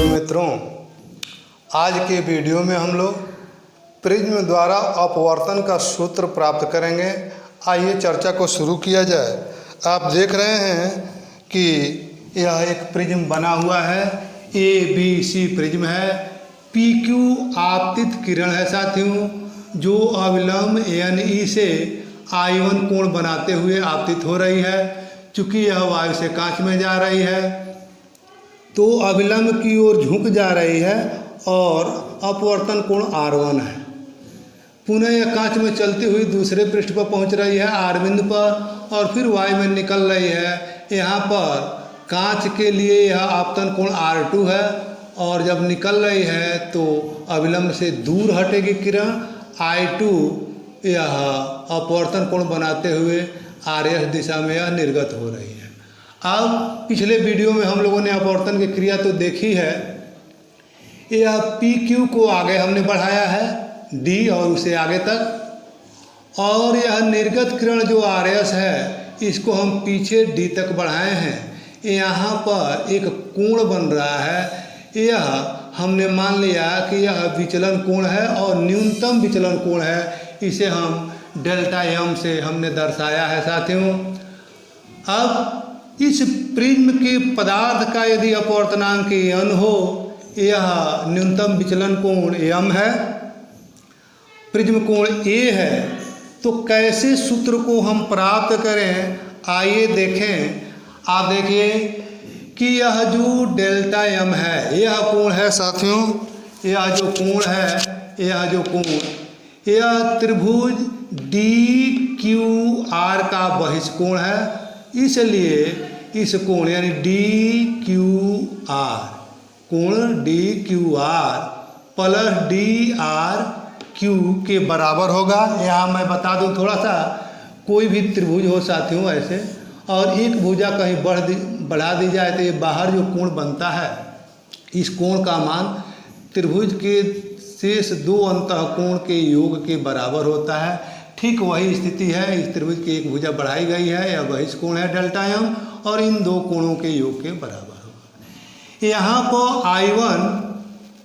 तो मित्रों, आज के वीडियो में हम लोग प्रिज्म द्वारा अपवर्तन का सूत्र प्राप्त करेंगे। आइए चर्चा को शुरू किया जाए। आप देख रहे हैं कि यह एक प्रिज्म बना हुआ है, ABC प्रिज्म है। PQ आपतित किरण है साथियों, जो अविलंब ANE से I1 कोण बनाते हुए आपतित हो रही है। चूँकि यह वायु से कांच में जा रही है तो अविलंब की ओर झुक जा रही है और अपवर्तन कोण R1 है। पुनः यह कांच में चलती हुई दूसरे पृष्ठ पर पहुंच रही है R बिंदु पर और फिर वायु में निकल रही है। यहाँ पर कांच के लिए यह आपतन कोण R2 है और जब निकल रही है तो अविलंब से दूर हटेगी किरण I2, यह अपवर्तन कोण बनाते हुए RS दिशा में यह निर्गत हो रही है। अब पिछले वीडियो में हम लोगों ने अपवर्तन की क्रिया तो देखी है। यह PQ को आगे हमने बढ़ाया है D और उसे आगे तक, और यह निर्गत किरण जो RS है इसको हम पीछे D तक बढ़ाए हैं। यहाँ पर एक कोण बन रहा है। यह हमने मान लिया कि यह विचलन कोण है और न्यूनतम विचलन कोण है। इसे हम डेल्टा M से हमने दर्शाया है साथियों। अब इस प्रिज्म के पदार्थ का यदि अपवर्तनांक n हो, यह न्यूनतम विचलन कोण m है, प्रिज्म कोण A है, तो कैसे सूत्र को हम प्राप्त करें आइए देखें। आप देखिए कि यह जो डेल्टा M है यह कोण है साथियों। यह जो कोण है, यह त्रिभुज DQR का बहिष्कोण है। इसलिए इस कोण यानी DQR, कोण DQR प्लस DRQ के बराबर होगा। यहाँ मैं बता दूँ थोड़ा सा, कोई भी त्रिभुज हो साथियों ऐसे, और एक भुजा कहीं बढ़ा दी जाए तो ये बाहर जो कोण बनता है, इस कोण का मान त्रिभुज के शेष दो अंतःकोण के योग के बराबर होता है। ठीक वही स्थिति है। इस त्रिभुज की एक भुजा बढ़ाई गई है, यह बहिष्कोण है डेल्टा M, और इन दो कोणों के योग के बराबर होगा। यहाँ पर I1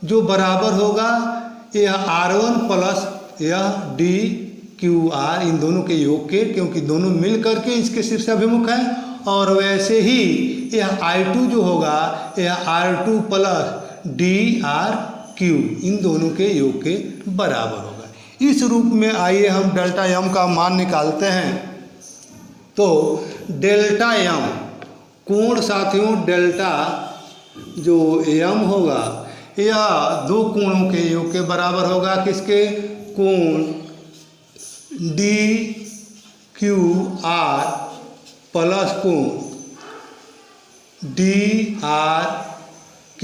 जो बराबर होगा यह R1 प्लस यह DQR, इन दोनों के योग के, क्योंकि दोनों मिल करके इसके शीर्षाभिमुख है। और वैसे ही यह I2 जो होगा यह R2 प्लस DRQ, इन दोनों के योग के बराबर होगा। इस रूप में आइए हम डेल्टा M का मान निकालते हैं। तो डेल्टा M कोण साथियों, डेल्टा जो M होगा यह दो कोणों के योग के बराबर होगा। किसके? कोण DQR प्लस कोण DRQ,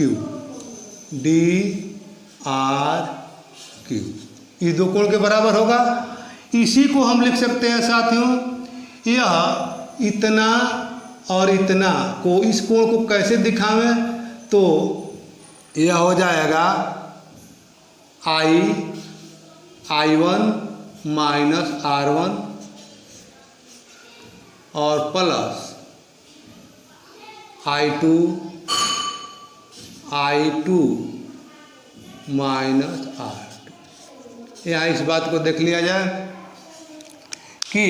ये दो कोण के बराबर होगा। इसी को हम लिख सकते हैं साथियों, यह इतना और इतना को, इस कोण को कैसे दिखावें, तो यह हो जाएगा I1 माइनस R1 और प्लस I2 माइनस R2। यहाँ इस बात को देख लिया जाए कि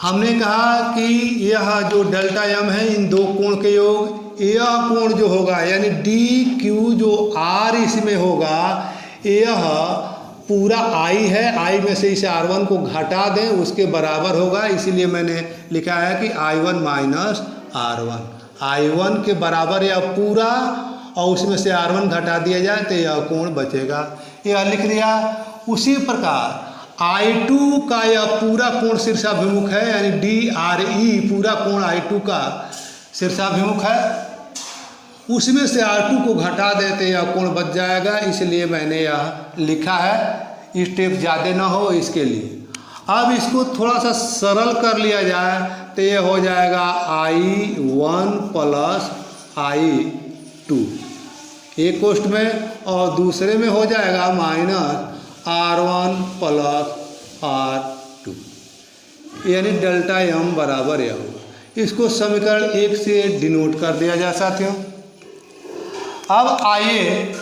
हमने कहा कि यह जो डेल्टा M है इन दो कोण के योग, यह कोण जो होगा यानी DQ जो R इसमें होगा, यह पूरा I है, I में से इसे R1 को घटा दें उसके बराबर होगा। इसीलिए मैंने लिखा है कि I1 माइनस R1, I1 के बराबर यह पूरा, और उसमें से R1 घटा दिया जाए तो यह कोण बचेगा। यह लिख दिया। उसी प्रकार I2 का यह पूरा कोण शीर्षाभिमुख है, यानी DRE पूरा कोण I2 का शीर्षाभिमुख है, उसमें से R2 को घटा देते यह कोण बच जाएगा। इसलिए मैंने यह लिखा है, स्टेप ज़्यादा ना हो इसके लिए। अब इसको थोड़ा सा सरल कर लिया जाए तो यह हो जाएगा I1 प्लस I2 एक कोष्ठ में, और दूसरे में हो जाएगा माइनस R1 प्लस R2, यानी डेल्टा M बराबर यह होगा। इसको समीकरण 1 से डिनोट कर दिया जाए साथियों। अब आइए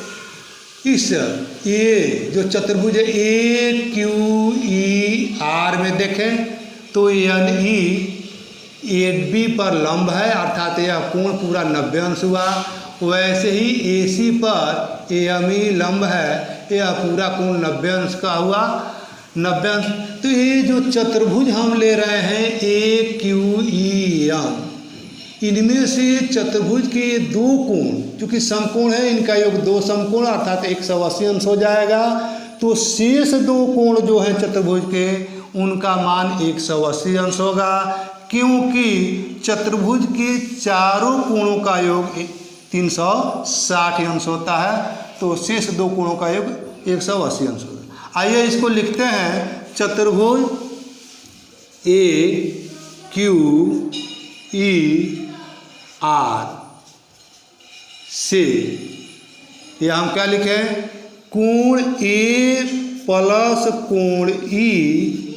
इस ये जो चतुर्भुज है ए क्यू ई आर में देखें तो एन ई एड बी पर लंब है, अर्थात यह कोण पूरा 90 अंश हुआ। वैसे ही ए सी पर एम ई लंब है, यह पूरा कोण 90 अंश का हुआ, 90 अंश। तो ये जो चतुर्भुज हम ले रहे हैं ए क्यू ई एम, इनमें से चतुर्भुज के दो कोण, चूँकि समकोण है, इनका योग दो समकोण अर्थात 180 अंश हो जाएगा। तो शेष दो कोण जो है चतुर्भुज के, उनका मान 180 अंश होगा, क्योंकि चतुर्भुज के चारों कोणों का योग 360 अंश होता है। तो शेष दो कोणों का योग 180 अंश होगा। आइए इसको लिखते हैं, चतुर्भुज ए क्यू ई आर से यह हम क्या लिखें, कोण ए प्लस कोण ई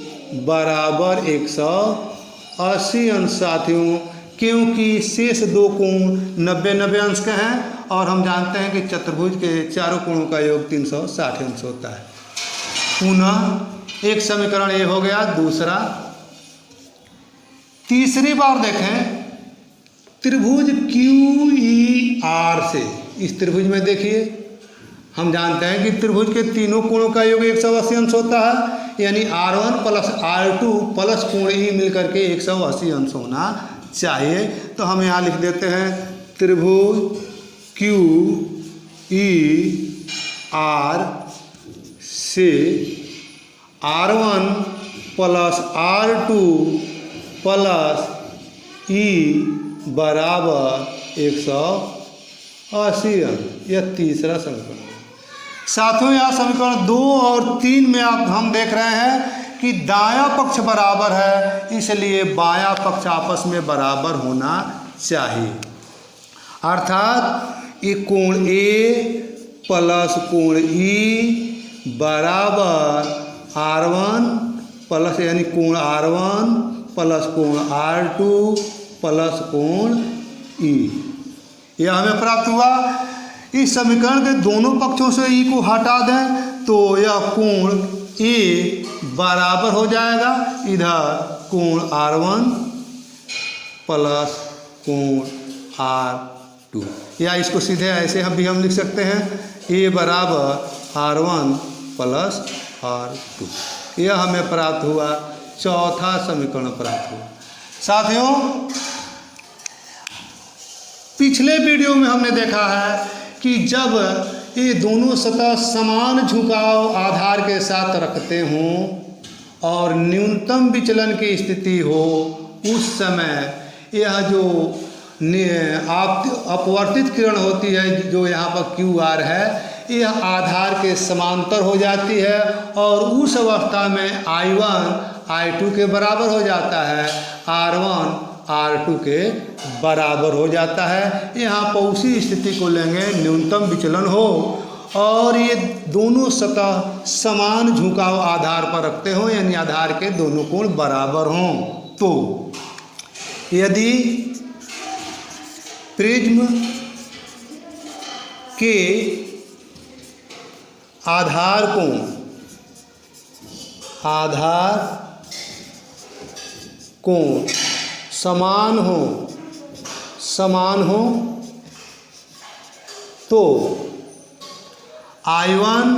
बराबर 180 अंश साथियों, क्योंकि शेष दो कोण 90-90 अंश के हैं और हम जानते हैं कि चतुर्भुज के चारों कोणों का योग 360 अंश होता है। पुनः एक समीकरण ये हो गया। दूसरा, तीसरी बार देखें त्रिभुज क्यू ई आर से, इस त्रिभुज में देखिए हम जानते हैं कि त्रिभुज के तीनों कोणों का योग 180 अंश होता है, यानी R1 प्लस R2 प्लस कोण ई मिलकर के 180 अंश होना चाहिए। तो हम यहाँ लिख देते हैं त्रिभुज क्यू ई आर से R1 प्लस R2 प्लस ई बराबर 180 अंश। यह तीसरा समीकरण। साथियों यहाँ समीकरण 2 और 3 में हम देख रहे हैं कि दायां पक्ष बराबर है, इसलिए बायां पक्ष आपस में बराबर होना चाहिए। अर्थात ये कोण ए प्लस कोण ई बराबर R1 प्लस यानी कोण R1 प्लस कोण R2 प्लस कोण ई, यह हमें प्राप्त हुआ। इस समीकरण के दोनों पक्षों से ई को हटा दें तो यह कोण ए बराबर हो जाएगा इधर कोण R1 प्लस कोण R2, या इसको सीधे ऐसे हम लिख सकते हैं ए बराबर R1 प्लस R2। यह हमें प्राप्त हुआ, चौथा समीकरण प्राप्त हुआ। साथियों पिछले वीडियो में हमने देखा है कि जब ये दोनों सतह समान झुकाव आधार के साथ रखते हों और न्यूनतम विचलन की स्थिति हो, उस समय यह जो अपवर्तित किरण होती है जो यहाँ पर क्यू आर है, यह आधार के समांतर हो जाती है और उस अवस्था में I1 I2 के बराबर हो जाता है, R1 R2 के बराबर हो जाता है। यहाँ पर उसी स्थिति को लेंगे न्यूनतम विचलन हो और ये दोनों सतह समान झुकाव आधार पर रखते हो, यानी आधार के दोनों कोण बराबर हों। तो यदि प्रिज्म के आधार कोण समान हो तो I1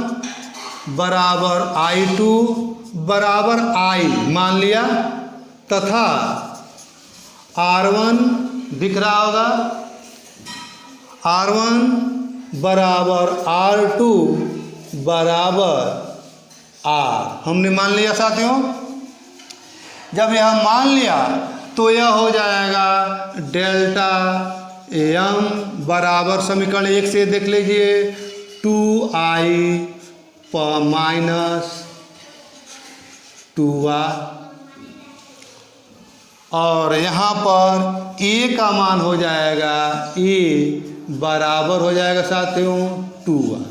बराबर I2 बराबर I मान लिया, तथा R1 दिख रहा होगा, R1 बराबर R2 बराबर R हमने मान लिया। साथियों जब यह मान लिया तो यह हो जाएगा डेल्टा एम बराबर समीकरण 1 से देख लीजिए 2I माइनस 2R, और यहाँ पर A का मान हो जाएगा A बराबर हो जाएगा साथियों 2R।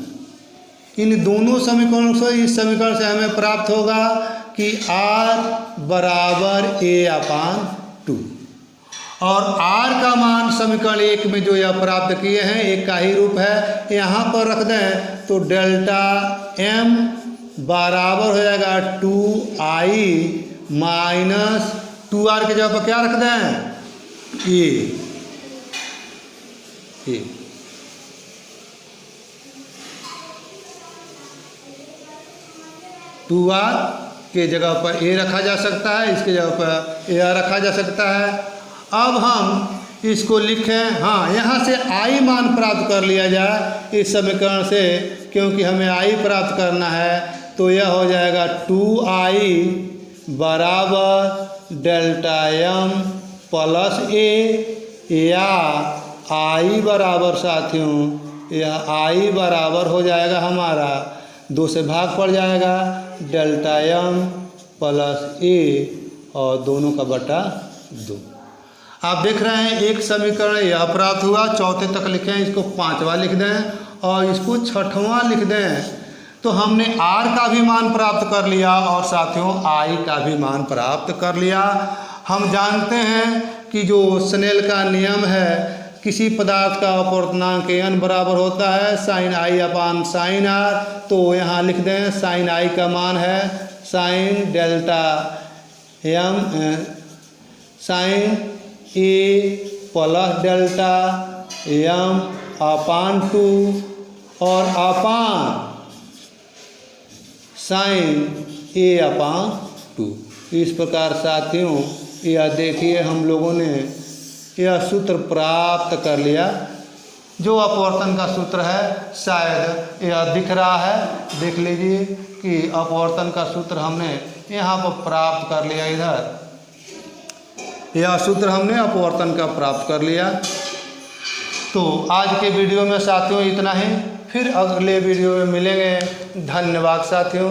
इन दोनों समीकरणों से इस समीकरण से हमें प्राप्त होगा कि R बराबर A/2, और r का मान समीकरण 1 में जो यह प्राप्त किए हैं एक का ही रूप है, यहाँ पर रख दें तो डेल्टा m बराबर हो जाएगा 2i माइनस 2r के जगह पर क्या रख दें ए 2r के जगह पर a रखा जा सकता है, इसके जगह पर a रखा जा सकता है। अब हम इसको लिखें, हाँ यहाँ से i मान प्राप्त कर लिया जाए इस समीकरण से, क्योंकि हमें i प्राप्त करना है। तो यह हो जाएगा 2i बराबर डेल्टा m प्लस a, या i बराबर साथियों यह i बराबर हो जाएगा हमारा 2 से भाग पड़ जाएगा डेल्टा m प्लस a और दोनों का बटा 2। आप देख रहे हैं एक समीकरण यह प्राप्त हुआ, चौथे तक लिखें, इसको 5वां लिख दें और इसको 6वां लिख दें। तो हमने r का भी मान प्राप्त कर लिया और साथियों i का भी मान प्राप्त कर लिया। हम जानते हैं कि जो स्नेल का नियम है, किसी पदार्थ का अपवर्तनांक n बराबर होता है sine i upon sine r। तो यहाँ लिख दें साइन i का मान है sine delta m sine a plus delta m upon 2 और अपान साइन a अपान 2। इस प्रकार साथियों यह देखिए हम लोगों ने यह सूत्र प्राप्त कर लिया। जो अपवर्तन का सूत्र है शायद यह दिख रहा है, देख लीजिए कि अपवर्तन का सूत्र हमने यहाँ पर प्राप्त कर लिया। इधर यह सूत्र हमने अपवर्तन का प्राप्त कर लिया। तो आज के वीडियो में साथियों इतना ही, फिर अगले वीडियो में मिलेंगे। धन्यवाद साथियों।